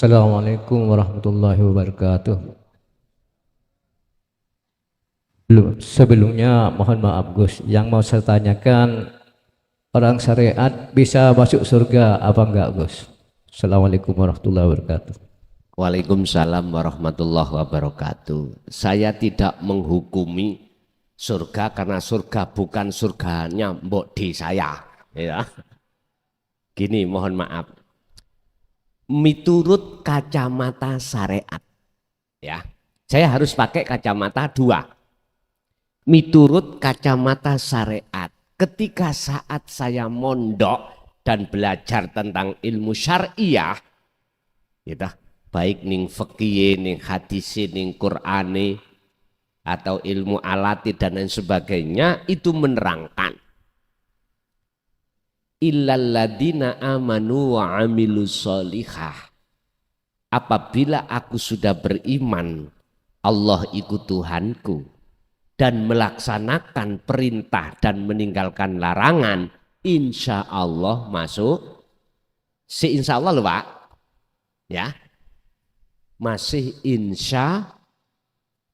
Assalamualaikum warahmatullahi wabarakatuh. Sebelumnya mohon maaf Gus, yang mau saya tanyakan, orang syariat bisa masuk surga apa enggak Gus? Assalamualaikum warahmatullahi wabarakatuh. Waalaikumsalam warahmatullahi wabarakatuh. Saya tidak menghukumi surga karena surga bukan surganya Mbok D saya. Ya. Gini, mohon maaf. Miturut kacamata syariat, ya, saya harus pakai kacamata dua. Miturut kacamata syariat, ketika saat saya mondok dan belajar tentang ilmu syariah, gitu, baik ning fikih, ning hadis, ning Qur'ani, atau ilmu alati dan lain sebagainya, itu menerangkan illalladzina amanu wa amilus solihah. Apabila aku sudah beriman Allah itu Tuhanku dan melaksanakan perintah dan meninggalkan larangan, insya Allah masuk. Si insya Allah loh Pak, ya, masih insya,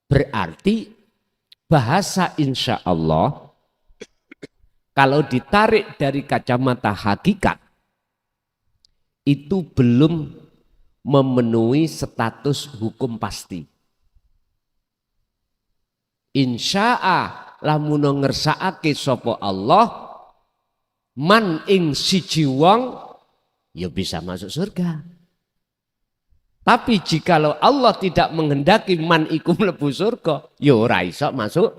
berarti bahasa insya Allah kalau ditarik dari kacamata hakikat itu belum memenuhi status hukum pasti. Insya'a lamun ngersakake sapa Allah man ing siji wong ya bisa masuk surga. Tapi jikalau Allah tidak menghendaki man iku mlebu surga, ya ora iso masuk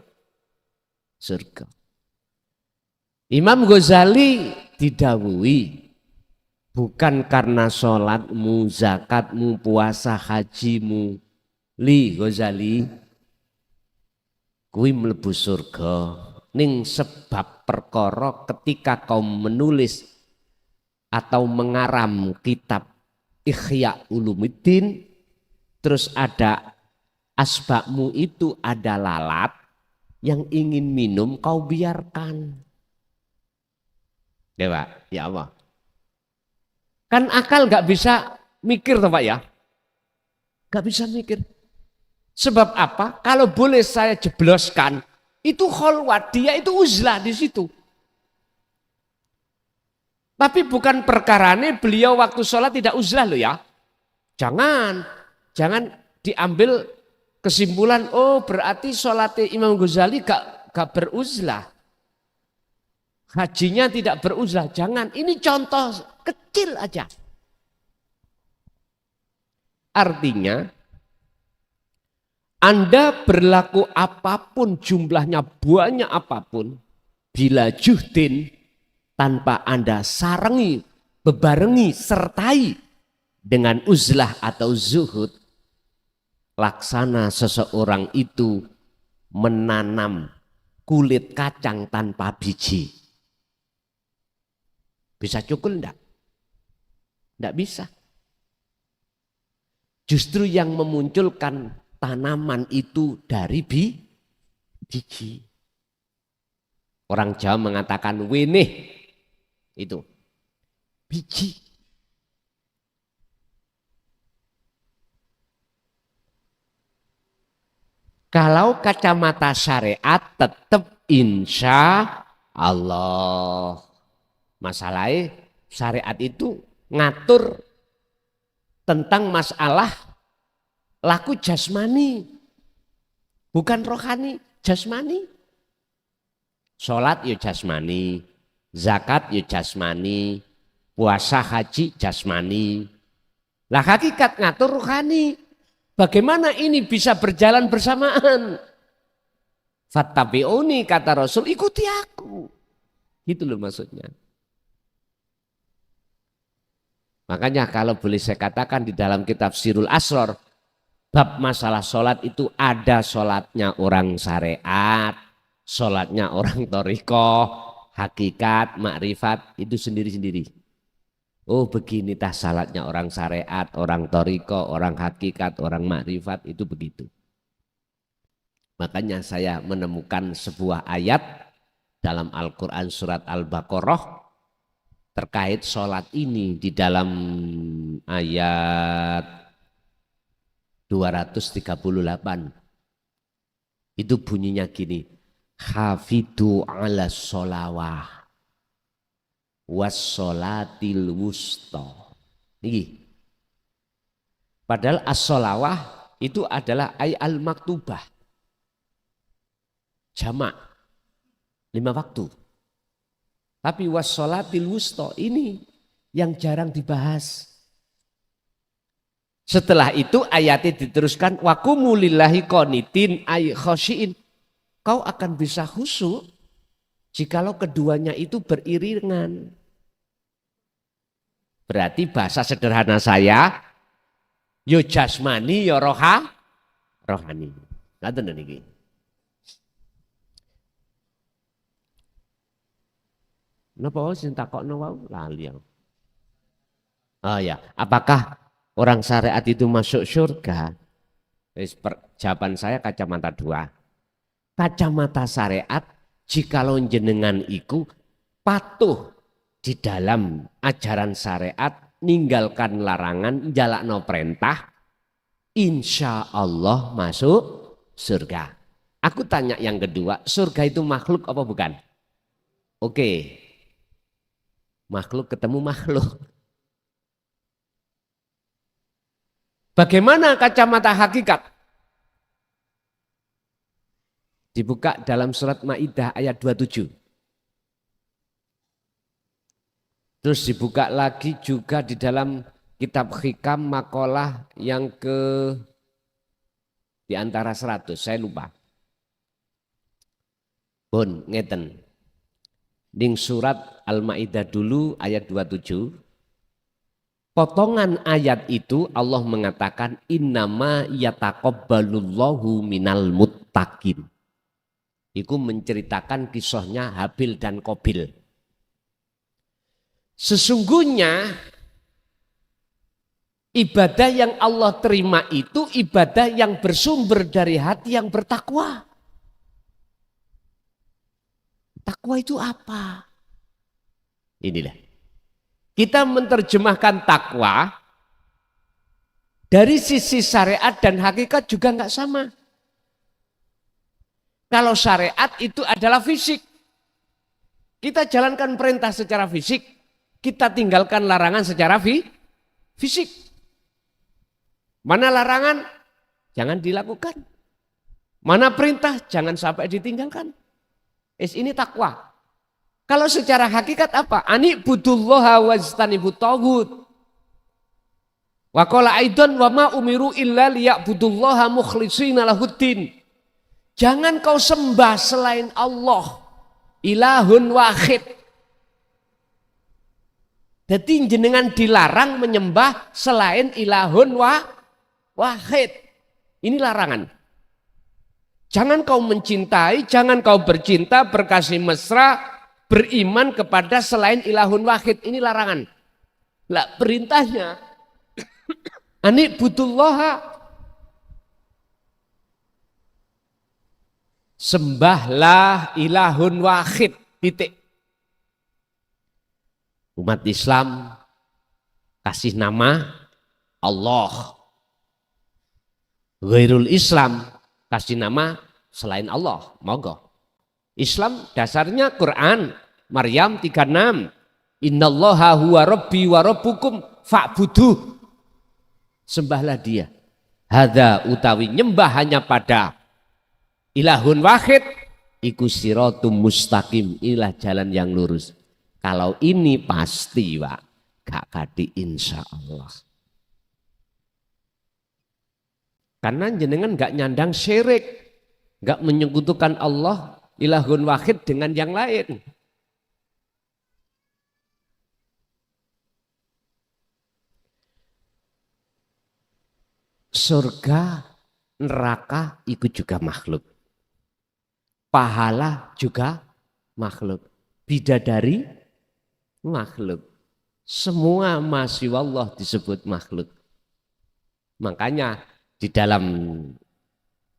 surga. Imam Ghazali didhawuhi, bukan karena sholatmu, zakatmu, puasa, hajimu, li Ghazali, kuwi mlebu surga, ning sebab perkara ketika kau menulis atau mengaram kitab Ihya Ulumuddin, terus ada asbakmu itu ada lalat yang ingin minum, kau biarkan. Ya Pak, ya Allah. Kan akal nggak bisa mikir toh Pak ya, nggak bisa mikir. Sebab apa? Kalau boleh saya jebloskan, itu kholwat, dia itu uzlah di situ. Tapi bukan perkarane beliau waktu sholat tidak uzlah loh ya. Jangan diambil kesimpulan, oh berarti sholatnya Imam Ghazali gak beruzlah. Hajinya tidak beruzlah, jangan. Ini contoh kecil aja. Artinya, Anda berlaku apapun, jumlahnya banyak apapun, bila juhdin, tanpa Anda sarengi, bebarengi, sertai dengan uzlah atau zuhud, laksana seseorang itu menanam kulit kacang tanpa biji. Bisa cukul enggak? Enggak bisa. Justru yang memunculkan tanaman itu dari biji. Orang Jawa mengatakan wenih, itu biji. Kalau kacamata syariat tetap insya Allah. Masalahnya syariat itu ngatur tentang masalah laku jasmani, bukan rohani, jasmani. Sholat ya jasmani, zakat ya jasmani, puasa haji jasmani. Lah hakikat ngatur rohani. Bagaimana ini bisa berjalan bersamaan? Fattabi'uni kata Rasul, ikuti aku. Gitu loh maksudnya. Makanya kalau boleh saya katakan di dalam kitab Sirul Asror, bab masalah sholat itu ada sholatnya orang syariat, sholatnya orang thariqah, hakikat, makrifat, itu sendiri-sendiri. Oh begini tah salatnya orang syariat, orang thariqah, orang hakikat, orang makrifat, itu begitu. Makanya saya menemukan sebuah ayat dalam Al-Quran surat Al-Baqarah terkait sholat ini di dalam ayat 238. Itu bunyinya gini. Hafidhu ala sholawah wassolatil wusta. Ini. Padahal as-sholawah itu adalah al-maktubah. Jamak. 5 waktu. Tapi wassolatil wusta ini yang jarang dibahas. Setelah itu ayatnya diteruskan. Waqumu lillahi qanitin ay khosyiin. Kau akan bisa khusyuk jikalau keduanya itu beriringan. Berarti bahasa sederhana saya, yo jasmani yo rohani. Ngaten niki. Napa wae sing takokno wae lali aku. Oh ya, apakah orang syariat itu masuk surga? Jawaban saya kacamata 2. Kacamata syariat jikalau jenengan iku patuh di dalam ajaran syariat, ninggalkan larangan, jalakno perintah, insya Allah masuk surga. Aku tanya yang kedua, surga itu makhluk apa bukan? Oke, makhluk ketemu makhluk. Bagaimana kacamata hakikat? Dibuka dalam surat Maidah ayat 27. Terus dibuka lagi juga di dalam kitab Hikam makalah yang di antara 100, saya lupa. Bon, ngeten. Ning surat Al-Maidah dulu ayat 27. Potongan ayat itu Allah mengatakan innama yataqabbalullahu minal muttaqin. Itu menceritakan kisahnya Habil dan Qabil. Sesungguhnya ibadah yang Allah terima itu ibadah yang bersumber dari hati yang bertakwa. Takwa itu apa? Inilah. Kita menerjemahkan takwa dari sisi syariat dan hakikat juga nggak sama. Kalau syariat itu adalah fisik. Kita jalankan perintah secara fisik. Kita tinggalkan larangan secara fisik. Mana larangan? Jangan dilakukan. Mana perintah? Jangan sampai ditinggalkan. Ini takwa. Kalau secara hakikat apa? Ani'budullaha wajtanibut taghut. Wa qala aidan wa ma umiru illa liya'budullaha mukhlishina lahuddin. Jangan kau sembah selain Allah. Ilahun wahid. Jadi jenengan dilarang menyembah selain ilahun wahid. Ini larangan. Jangan kau mencintai, jangan kau bercinta, berkasih mesra, beriman kepada selain ilahun wahid. Ini larangan. Lah perintahnya ani'budullaha. Sembahlah ilahun wahid, titik. Umat Islam kasih nama Allah. Ghairul Islam kasih nama selain Allah. Monggo. Islam dasarnya Quran. Maryam 36. Innallaha huwa rabbi wa rabbukum fa'buduh. Sembahlah dia. Hadza utawi nyembah hanya pada ilahun wahid iku siratum mustaqim, inilah jalan yang lurus. Kalau ini pasti Pak, gak kadi insya Allah. Karena jenengan gak nyandang syirik, gak menyekutukan Allah ilahun wahid dengan yang lain. Surga, neraka itu juga makhluk. Pahala juga makhluk. Bidadari makhluk. Semua masih Allah disebut makhluk. Makanya di dalam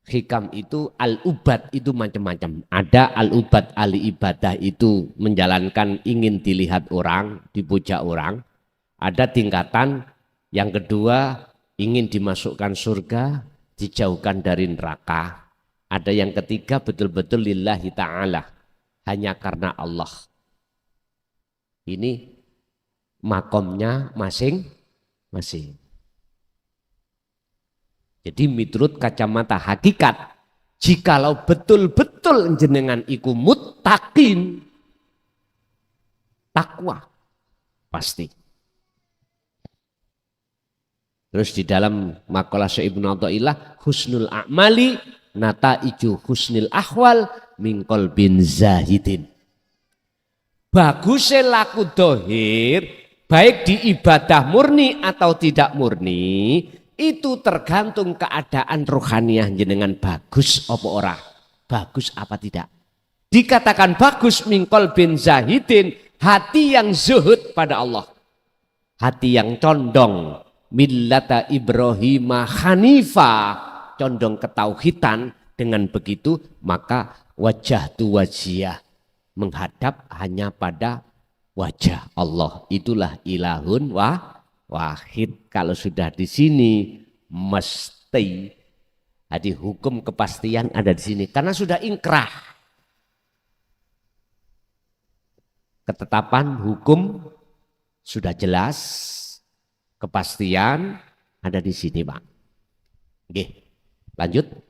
hikam itu al-ubad itu macam-macam. Ada al-ubad ahli ibadah itu menjalankan ingin dilihat orang, dipuja orang. Ada tingkatan yang kedua ingin dimasukkan surga, dijauhkan dari neraka. Ada yang ketiga betul-betul lillahi ta'ala, hanya karena Allah. Ini makomnya masing-masing. Jadi miturut kacamata hakikat, jikalau betul-betul jenengan iku muttaqin, takwa pasti. Terus di dalam makalah Syekh Ibnu Athaillah, husnul a'mali nataiju husnil ahwal min qalbin zahidin. Bagusnya laku dohir, baik di ibadah murni atau tidak murni, itu tergantung keadaan rohaniah jenengan bagus apa ora, bagus apa tidak. Dikatakan bagus min qalbin zahidin, hati yang zuhud pada Allah, hati yang condong millata Ibrahim Hanifa, condong ketauhidan. Dengan begitu maka wajah tu wajiyah, menghadap hanya pada wajah Allah. Itulah ilahun wahid. Kalau sudah di sini mesti, jadi hukum kepastian ada di sini karena sudah ingkrah. Ketetapan hukum sudah jelas, kepastian ada di sini, Pak. Oke, lanjut.